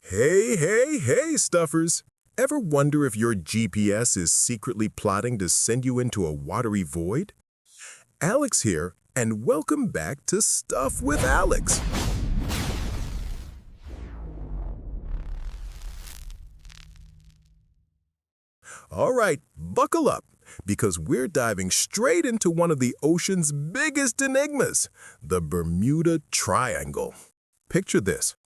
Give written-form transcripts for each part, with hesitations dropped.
Hey, stuffers! Ever wonder if your GPS is secretly plotting to send you into a watery void? Alex here, and welcome back to Stuff with Alex. All right, buckle up, because we're diving straight into one of the ocean's biggest enigmas, the Bermuda Triangle. Picture this.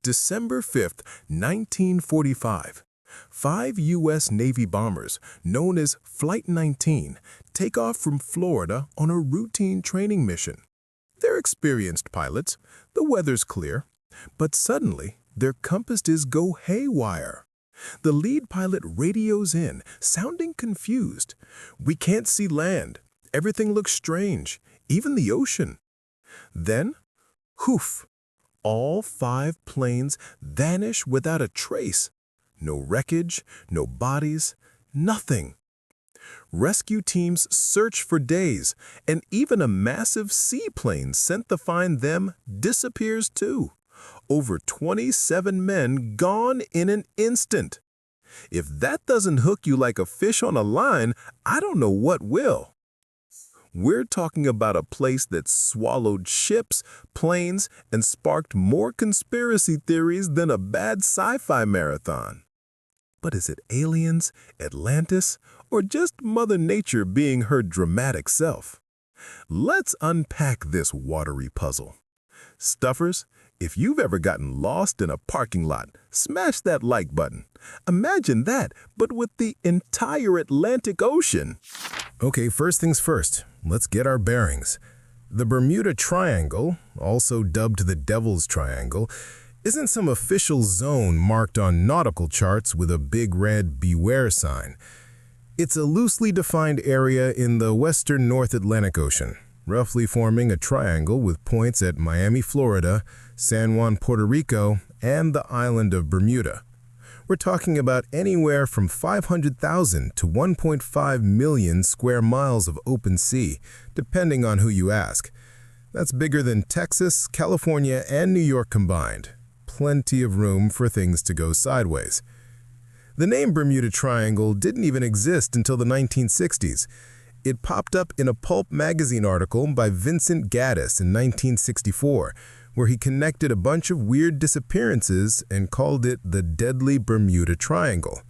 December 5th, 1945. 5 U.S. Navy bombers, known as Flight 19, take off from Florida on a routine training mission. They're experienced pilots, the weather's clear, but suddenly their compasses go haywire. The lead pilot radios in, sounding confused. "We can't see land. Everything looks strange, even the ocean." Then, poof! All 5 planes vanish without a trace. No wreckage, no bodies, nothing. Rescue teams search for days, and even a massive seaplane sent to find them disappears too. Over 27 men gone in an instant. If that doesn't hook you like a fish on a line, I don't know what will. We're talking about a place that swallowed ships, planes, and sparked more conspiracy theories than a bad sci-fi marathon. But is it aliens, Atlantis, or just Mother Nature being her dramatic self? Let's unpack this watery puzzle. Stuffers, if you've ever gotten lost in a parking lot, smash that like button. Imagine that, but with the entire Atlantic Ocean. Okay, first things first, let's get our bearings. The Bermuda Triangle, also dubbed the Devil's Triangle, isn't some official zone marked on nautical charts with a big red beware sign. It's a loosely defined area in the western North Atlantic Ocean, roughly forming a triangle with points at Miami, Florida, San Juan, Puerto Rico, and the island of Bermuda. We're talking about anywhere from 500,000 to 1.5 million square miles of open sea, depending on who you ask. That's bigger than Texas, California, and New York combined. Plenty of room for things to go sideways. The name Bermuda Triangle didn't even exist until the 1960s. It popped up in a pulp magazine article by Vincent Gaddis in 1964, where he connected a bunch of weird disappearances and called it the Deadly Bermuda Triangle.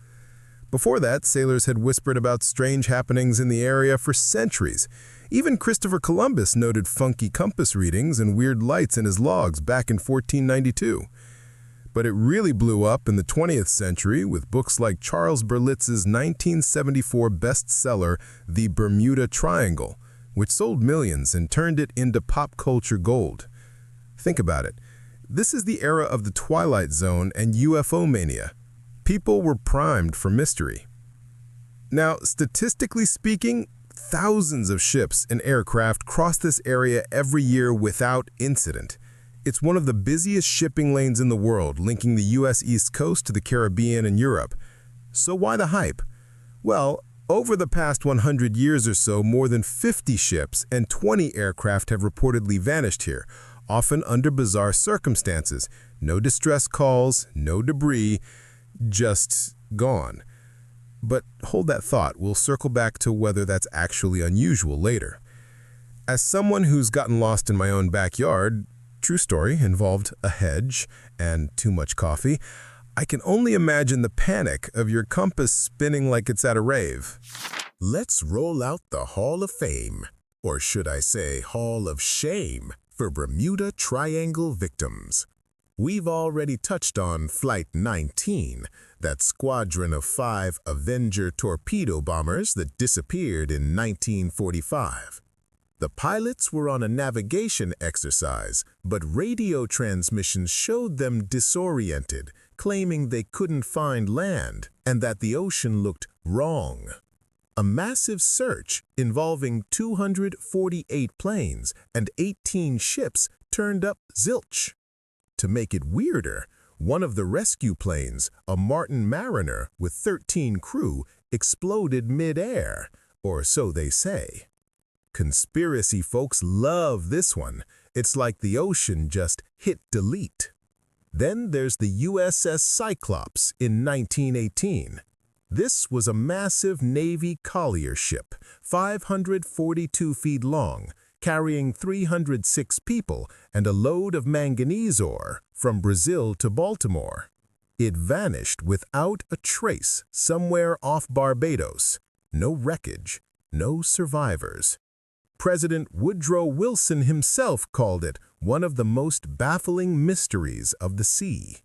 Before that, sailors had whispered about strange happenings in the area for centuries. Even Christopher Columbus noted funky compass readings and weird lights in his logs back in 1492. But it really blew up in the 20th century with books like Charles Berlitz's 1974 bestseller, The Bermuda Triangle, which sold millions and turned it into pop culture gold. Think about it. This is the era of the Twilight Zone and UFO mania. People were primed for mystery. Now, statistically speaking, thousands of ships and aircraft cross this area every year without incident. It's one of the busiest shipping lanes in the world, linking the U.S. East Coast to the Caribbean and Europe. So why the hype? Well, over the past 100 years or so, more than 50 ships and 20 aircraft have reportedly vanished here, often under bizarre circumstances. No distress calls, no debris, just gone. But hold that thought, we'll circle back to whether that's actually unusual later. As someone who's gotten lost in my own backyard, true story, involved a hedge and too much coffee, I can only imagine the panic of your compass spinning like it's at a rave. Let's roll out the Hall of Fame, or should I say Hall of Shame, for Bermuda Triangle victims. We've already touched on Flight 19, that squadron of 5 Avenger torpedo bombers that disappeared in 1945. The pilots were on a navigation exercise, but radio transmissions showed them disoriented, claiming they couldn't find land and that the ocean looked wrong. A massive search involving 248 planes and 18 ships turned up zilch. To make it weirder, one of the rescue planes, a Martin Mariner with 13 crew, exploded mid-air, or so they say. Conspiracy folks love this one. It's like the ocean just hit delete. Then there's the USS Cyclops in 1918. This was a massive Navy collier ship, 542 feet long, carrying 306 people and a load of manganese ore from Brazil to Baltimore. It vanished without a trace somewhere off Barbados. No wreckage, no survivors. President Woodrow Wilson himself called it one of the most baffling mysteries of the sea.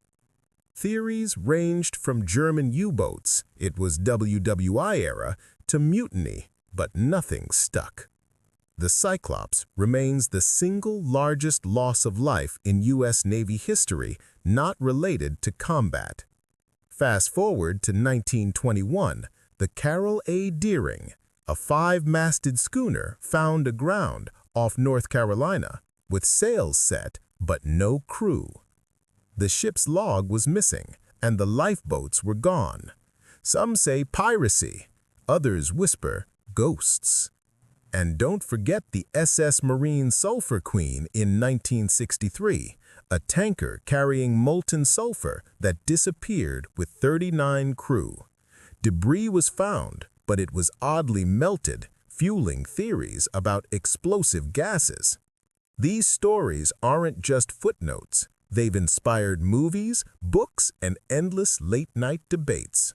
Theories ranged from German U-boats, it was WWI era, to mutiny, but nothing stuck. The Cyclops remains the single largest loss of life in U.S. Navy history not related to combat. Fast forward to 1921, the Carroll A. Deering, a 5-masted schooner, found aground off North Carolina with sails set but no crew. The ship's log was missing and the lifeboats were gone. Some say piracy, others whisper ghosts. And don't forget the SS Marine Sulphur Queen in 1963, a tanker carrying molten sulfur that disappeared with 39 crew. Debris was found, but it was oddly melted, fueling theories about explosive gases. These stories aren't just footnotes. They've inspired movies, books, and endless late-night debates.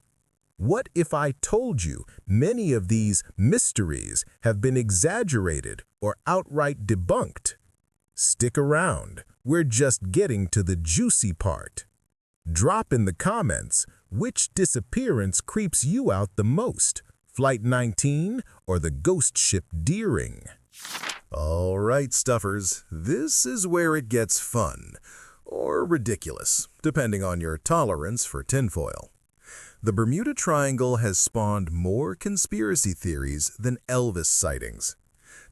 What if I told you many of these mysteries have been exaggerated or outright debunked? Stick around, we're just getting to the juicy part. Drop in the comments which disappearance creeps you out the most, Flight 19 or the ghost ship Deering? All right, stuffers, this is where it gets fun, or ridiculous, depending on your tolerance for tinfoil. The Bermuda Triangle has spawned more conspiracy theories than Elvis sightings.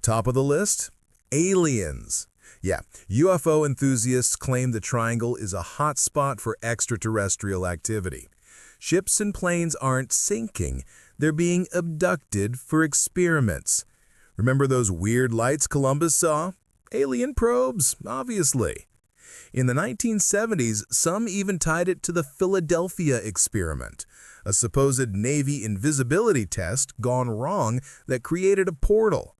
Top of the list? Aliens. Yeah, UFO enthusiasts claim the triangle is a hotspot for extraterrestrial activity. Ships and planes aren't sinking, they're being abducted for experiments. Remember those weird lights Columbus saw? Alien probes, obviously. In the 1970s, some even tied it to the Philadelphia experiment, a supposed Navy invisibility test gone wrong that created a portal.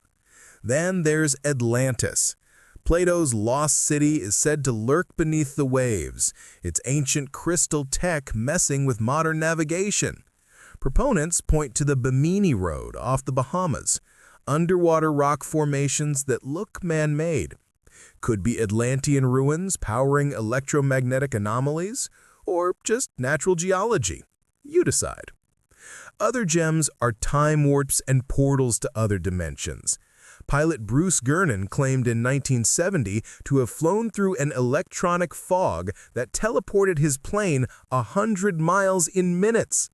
Then there's Atlantis. Plato's lost city is said to lurk beneath the waves, its ancient crystal tech messing with modern navigation. Proponents point to the Bimini Road off the Bahamas, underwater rock formations that look man-made. Could be Atlantean ruins powering electromagnetic anomalies, or just natural geology. You decide. Other gems are time warps and portals to other dimensions. Pilot Bruce Gernon claimed in 1970 to have flown through an electronic fog that teleported his plane 100 miles in minutes.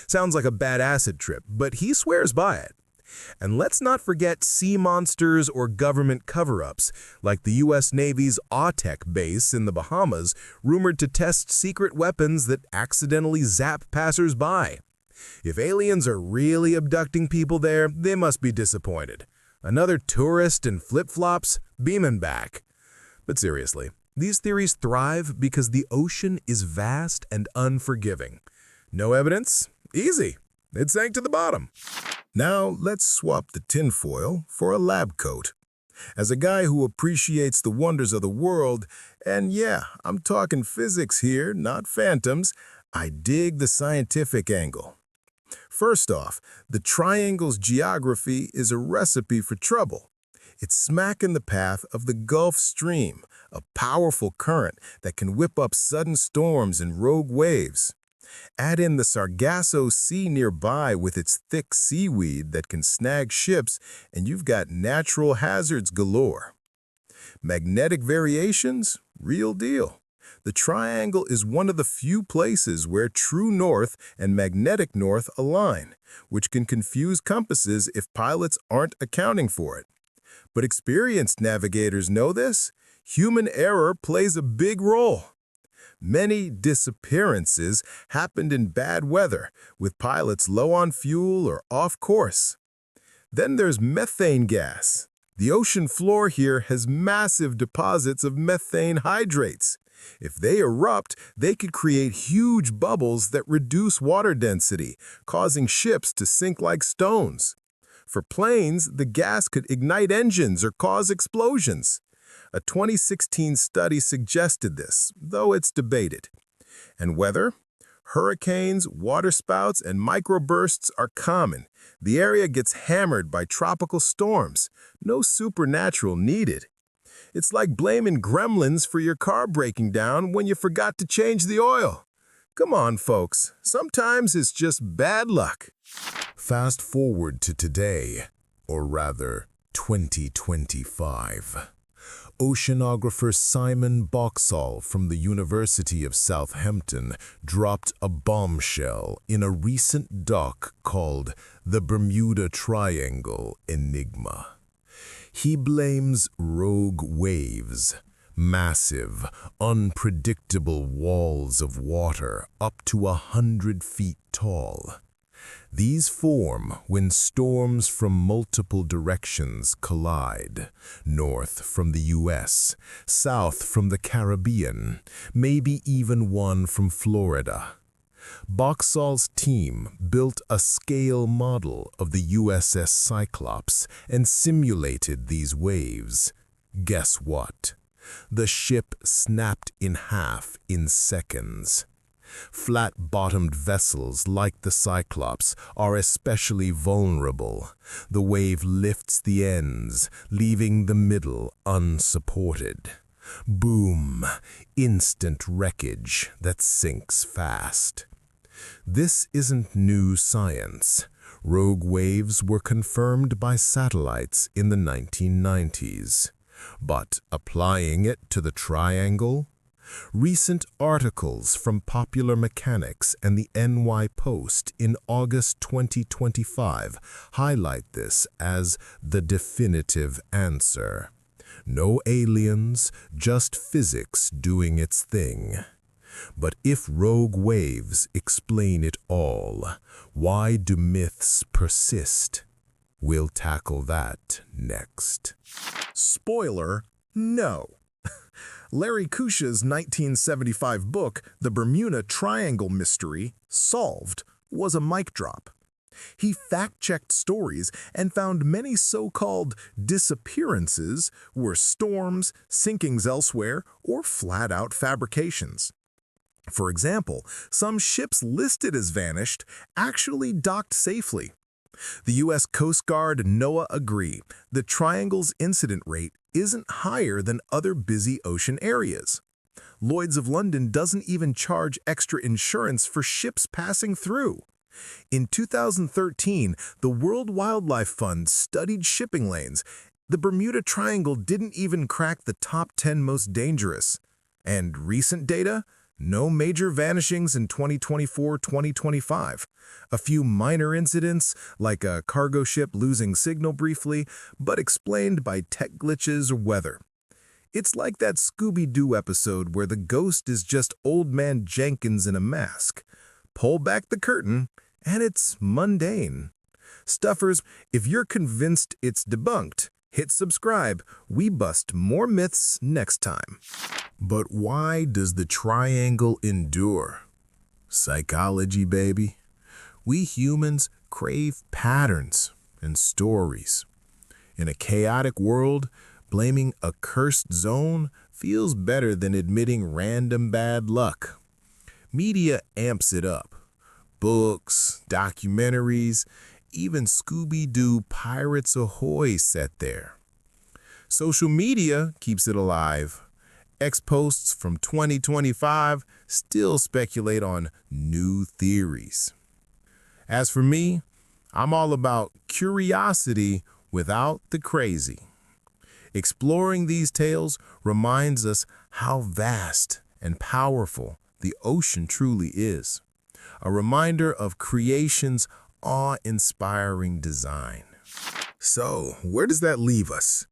Sounds like a bad acid trip, but he swears by it. And let's not forget sea monsters or government cover-ups, like the U.S. Navy's Autech base in the Bahamas, rumored to test secret weapons that accidentally zap passers-by. If aliens are really abducting people there, they must be disappointed. Another tourist in flip-flops? Beaming back. But seriously, these theories thrive because the ocean is vast and unforgiving. No evidence? Easy. It sank to the bottom. Now let's swap the tinfoil for a lab coat. As a guy who appreciates the wonders of the world, and yeah, I'm talking physics here, not phantoms, I dig the scientific angle. First off, the triangle's geography is a recipe for trouble. It's smack in the path of the Gulf Stream, a powerful current that can whip up sudden storms and rogue waves. Add in the Sargasso Sea nearby with its thick seaweed that can snag ships, and you've got natural hazards galore. Magnetic variations? Real deal. The triangle is one of the few places where true north and magnetic north align, which can confuse compasses if pilots aren't accounting for it. But experienced navigators know this. Human error plays a big role. Many disappearances happened in bad weather, with pilots low on fuel or off course. Then there's methane gas. The ocean floor here has massive deposits of methane hydrates. If they erupt, they could create huge bubbles that reduce water density, causing ships to sink like stones. For planes, the gas could ignite engines or cause explosions. A 2016 study suggested this, though it's debated. And weather? Hurricanes, waterspouts, and microbursts are common. The area gets hammered by tropical storms. No supernatural needed. It's like blaming gremlins for your car breaking down when you forgot to change the oil. Come on, folks. Sometimes it's just bad luck. Fast forward to today, or rather 2025. Oceanographer Simon Boxall from the University of Southampton dropped a bombshell in a recent doc called The Bermuda Triangle Enigma. He blames rogue waves, massive, unpredictable walls of water up to 100 feet tall. These form when storms from multiple directions collide, north from the US, south from the Caribbean, maybe even one from Florida. Boxall's team built a scale model of the USS Cyclops and simulated these waves. Guess what? The ship snapped in half in seconds. Flat-bottomed vessels like the Cyclops are especially vulnerable. The wave lifts the ends, leaving the middle unsupported. Boom! Instant wreckage that sinks fast. This isn't new science. Rogue waves were confirmed by satellites in the 1990s. But applying it to the triangle? Recent articles from Popular Mechanics and the NY Post in August 2025 highlight this as the definitive answer. No aliens, just physics doing its thing. But if rogue waves explain it all, why do myths persist? We'll tackle that next. Spoiler, no. Larry Kucha's 1975 book, The Bermuda Triangle Mystery, Solved, was a mic drop. He fact-checked stories and found many so-called disappearances were storms, sinkings elsewhere, or flat-out fabrications. For example, some ships listed as vanished actually docked safely. The U.S. Coast Guard and NOAA agree the Triangle's incident rate isn't higher than other busy ocean areas. Lloyd's of London doesn't even charge extra insurance for ships passing through. In 2013, the World Wildlife Fund studied shipping lanes. The Bermuda Triangle didn't even crack the top 10 most dangerous. And recent data? No major vanishings in 2024-2025. A few minor incidents, like a cargo ship losing signal briefly, but explained by tech glitches or weather. It's like that Scooby-Doo episode where the ghost is just Old Man Jenkins in a mask. Pull back the curtain, and it's mundane. Stuffers, if you're convinced it's debunked, hit subscribe. We bust more myths next time. But why does the triangle endure? Psychology, baby. We humans crave patterns and stories. In a chaotic world, blaming a cursed zone feels better than admitting random bad luck. Media amps it up. Books, documentaries, even Scooby-Doo Pirates Ahoy set there. Social media keeps it alive. Ex-posts from 2025 still speculate on new theories. As for me, I'm all about curiosity without the crazy. Exploring these tales reminds us how vast and powerful the ocean truly is. A reminder of creation's awe-inspiring design. So, where does that leave us?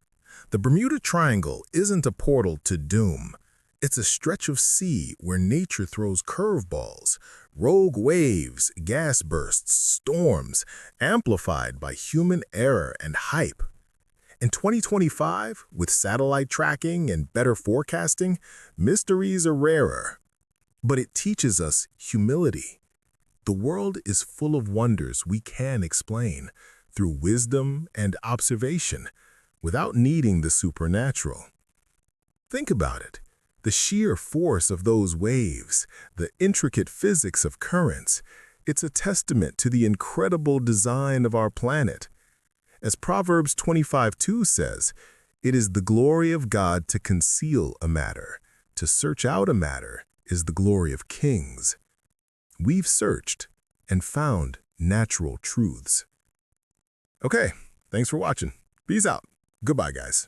The Bermuda Triangle isn't a portal to doom. It's a stretch of sea where nature throws curveballs, rogue waves, gas bursts, storms, amplified by human error and hype. In 2025, with satellite tracking and better forecasting, mysteries are rarer. But it teaches us humility. The world is full of wonders we can explain through wisdom and observation without needing the supernatural. Think about it. The sheer force of those waves, the intricate physics of currents, it's a testament to the incredible design of our planet. As Proverbs 25:2 says, it is the glory of God to conceal a matter. To search out a matter is the glory of kings. We've searched and found natural truths. Okay, thanks for watching. Peace out. Goodbye, guys.